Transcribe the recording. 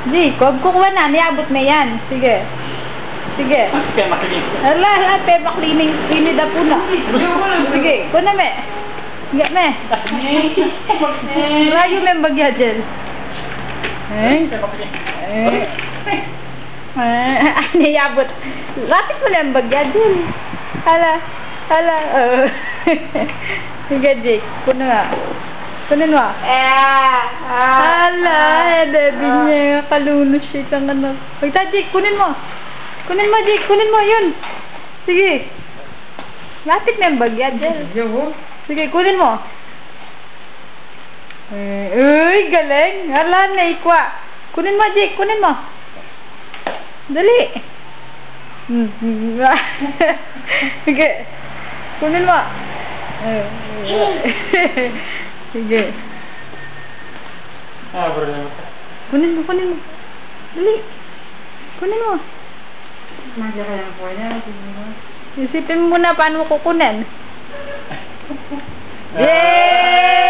Jake, huwag kukuha na. Niabot na yan. Sige. Sige. Pema cleaning. Hala, pema cleaning. Inida po na. Sige, kuna me. Sige, me. Rayo me bagya dyan. Niabot. Lapit mo na yung bagya dyan. Hala. Hala. Sige, Jake. Kuna nga. Kunin mo. Hala, baby niya. Kalunos siya kang anak. Magta, Jake, kunin mo. Kunin mo, Jake. Kunin mo, yun. Sige. Lapit na yung bagya dyan. Sige, kunin mo. Uy, galing. Hala, naikwa. Kunin mo, Jake. Kunin mo. Dali. Sige. Kunin mo. Sige. Kunin mo, kunin mo. Dali. Kunin mo. Isipin mo na paano mo kukunin. Yay!